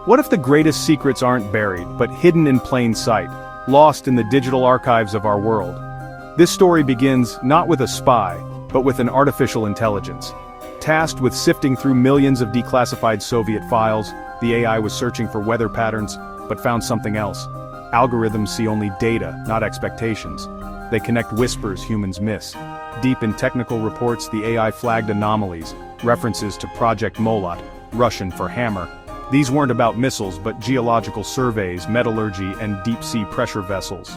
What if the greatest secrets aren't buried, but hidden in plain sight, lost in the digital archives of our world? This story begins not with a spy, but with an artificial intelligence. Tasked with sifting through millions of declassified Soviet files, the AI was searching for weather patterns, but found something else. Algorithms see only data, not expectations. They connect whispers humans miss. Deep in technical reports, the AI flagged anomalies, references to Project Molot, Russian for hammer. These weren't about missiles but geological surveys, metallurgy, and deep-sea pressure vessels.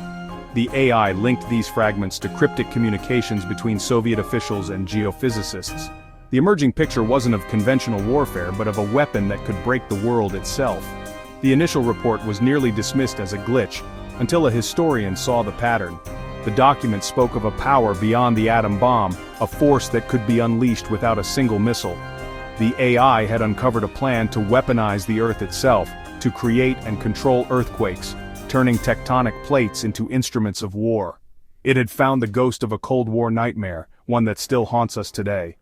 The AI linked these fragments to cryptic communications between Soviet officials and geophysicists. The emerging picture wasn't of conventional warfare but of a weapon that could break the world itself. The initial report was nearly dismissed as a glitch, until a historian saw the pattern. The document spoke of a power beyond the atom bomb, a force that could be unleashed without a single missile. The AI had uncovered a plan to weaponize the Earth itself, to create and control earthquakes, turning tectonic plates into instruments of war. It had found the ghost of a Cold War nightmare, one that still haunts us today.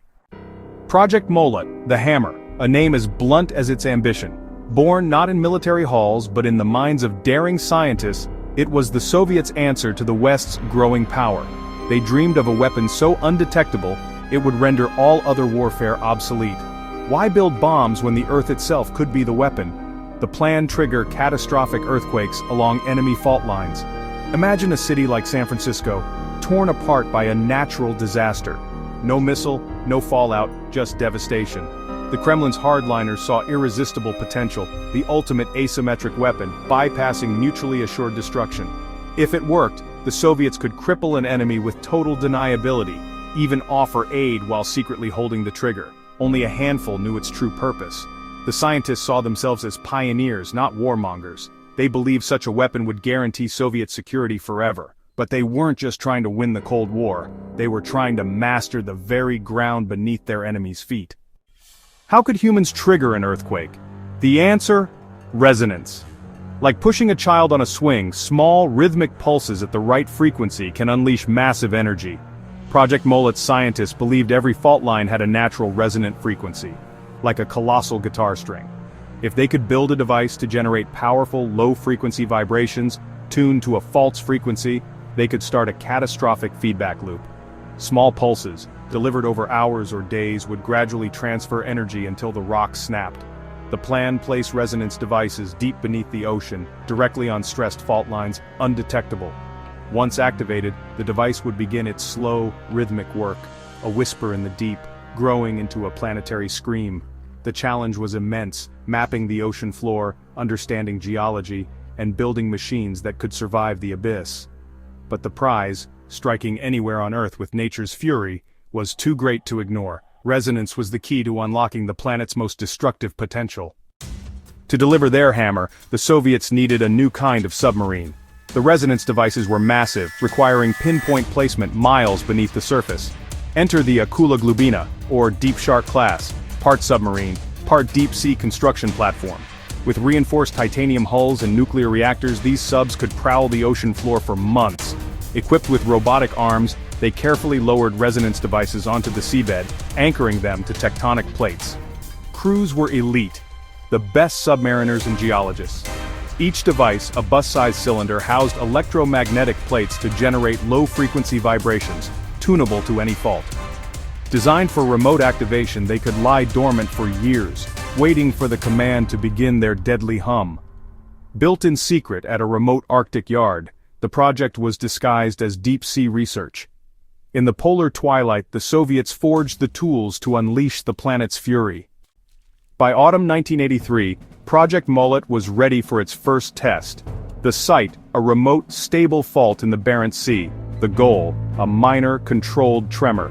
Project Molot, the Hammer, a name as blunt as its ambition. Born not in military halls but in the minds of daring scientists, it was the Soviets' answer to the West's growing power. They dreamed of a weapon so undetectable, it would render all other warfare obsolete. Why build bombs when the Earth itself could be the weapon? The plan triggered catastrophic earthquakes along enemy fault lines. Imagine a city like San Francisco, torn apart by a natural disaster. No missile, no fallout, just devastation. The Kremlin's hardliners saw irresistible potential, the ultimate asymmetric weapon, bypassing mutually assured destruction. If it worked, the Soviets could cripple an enemy with total deniability, even offer aid while secretly holding the trigger. Only a handful knew its true purpose. The scientists saw themselves as pioneers, not warmongers. They believed such a weapon would guarantee Soviet security forever. But they weren't just trying to win the Cold War, they were trying to master the very ground beneath their enemies' feet. How could humans trigger an earthquake? The answer? Resonance. Like pushing a child on a swing, small, rhythmic pulses at the right frequency can unleash massive energy. Project Molot's scientists believed every fault line had a natural resonant frequency, like a colossal guitar string. If they could build a device to generate powerful, low-frequency vibrations, tuned to a false frequency, they could start a catastrophic feedback loop. Small pulses, delivered over hours or days, would gradually transfer energy until the rocks snapped. The plan placed resonance devices deep beneath the ocean, directly on stressed fault lines, undetectable. Once activated, the device would begin its slow, rhythmic work, a whisper in the deep, growing into a planetary scream. The challenge was immense, mapping the ocean floor, understanding geology, and building machines that could survive the abyss. But the prize, striking anywhere on Earth with nature's fury, was too great to ignore. Resonance was the key to unlocking the planet's most destructive potential. To deliver their hammer, the Soviets needed a new kind of submarine. The resonance devices were massive, requiring pinpoint placement miles beneath the surface. Enter the Akula Glubina, or Deep Shark class, part submarine, part deep-sea construction platform. With reinforced titanium hulls and nuclear reactors, these subs could prowl the ocean floor for months. Equipped with robotic arms, they carefully lowered resonance devices onto the seabed, anchoring them to tectonic plates. Crews were elite, the best submariners and geologists. Each device, a bus-sized cylinder, housed electromagnetic plates to generate low-frequency vibrations, tunable to any fault. Designed for remote activation, they could lie dormant for years, waiting for the command to begin their deadly hum. Built in secret at a remote Arctic yard, the project was disguised as deep-sea research. In the polar twilight, the Soviets forged the tools to unleash the planet's fury. By autumn 1983, Project Molot was ready for its first test. The site, a remote, stable fault in the Barents Sea. The goal, a minor, controlled tremor.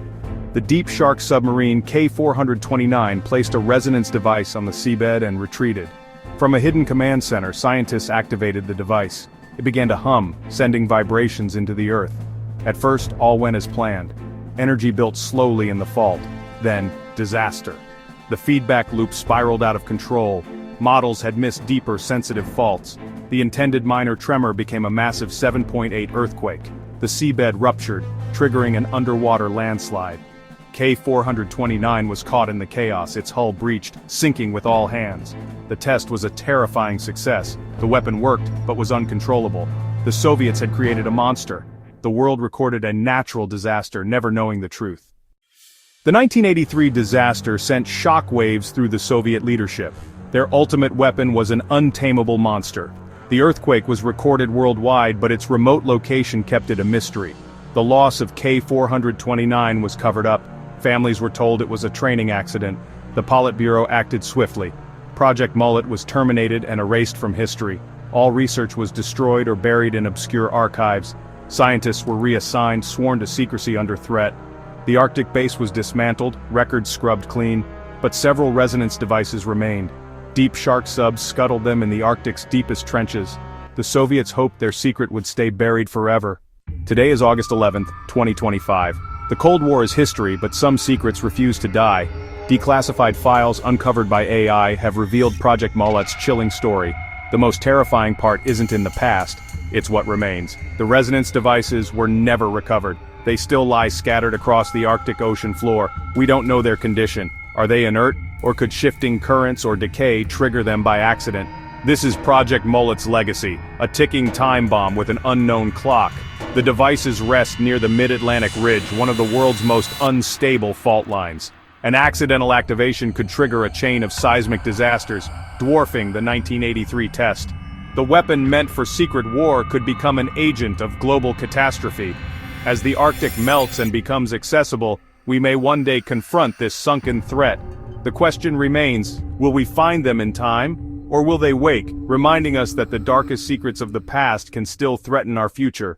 The Deep Shark submarine K-429 placed a resonance device on the seabed and retreated. From a hidden command center, scientists activated the device. It began to hum, sending vibrations into the Earth. At first, all went as planned. Energy built slowly in the fault. Then, disaster. The feedback loop spiraled out of control. Models had missed deeper, sensitive faults. The intended minor tremor became a massive 7.8 earthquake. The seabed ruptured, triggering an underwater landslide. K-429 was caught in the chaos, its hull breached, sinking with all hands. The test was a terrifying success. The weapon worked, but was uncontrollable. The Soviets had created a monster. The world recorded a natural disaster, never knowing the truth. The 1983 disaster sent shockwaves through the Soviet leadership. Their ultimate weapon was an untamable monster. The earthquake was recorded worldwide, but its remote location kept it a mystery. The loss of K-429 was covered up. Families were told it was a training accident. The Politburo acted swiftly. Project Molot was terminated and erased from history. All research was destroyed or buried in obscure archives. Scientists were reassigned, sworn to secrecy under threat. The Arctic base was dismantled, records scrubbed clean, but several resonance devices remained. Deep shark subs scuttled them in the Arctic's deepest trenches. The Soviets hoped their secret would stay buried forever. Today is August 11, 2025. The Cold War is history, but some secrets refuse to die. Declassified files uncovered by AI have revealed Project Molot's chilling story. The most terrifying part isn't in the past, it's what remains. The resonance devices were never recovered. They still lie scattered across the Arctic Ocean floor. We don't know their condition. Are they inert, or could shifting currents or decay trigger them by accident? This is Project Molot's legacy, a ticking time bomb with an unknown clock. The devices rest near the Mid-Atlantic Ridge, one of the world's most unstable fault lines. An accidental activation could trigger a chain of seismic disasters, dwarfing the 1983 test. The weapon meant for secret war could become an agent of global catastrophe. As the Arctic melts and becomes accessible, we may one day confront this sunken threat. The question remains, will we find them in time, or will they wake, reminding us that the darkest secrets of the past can still threaten our future?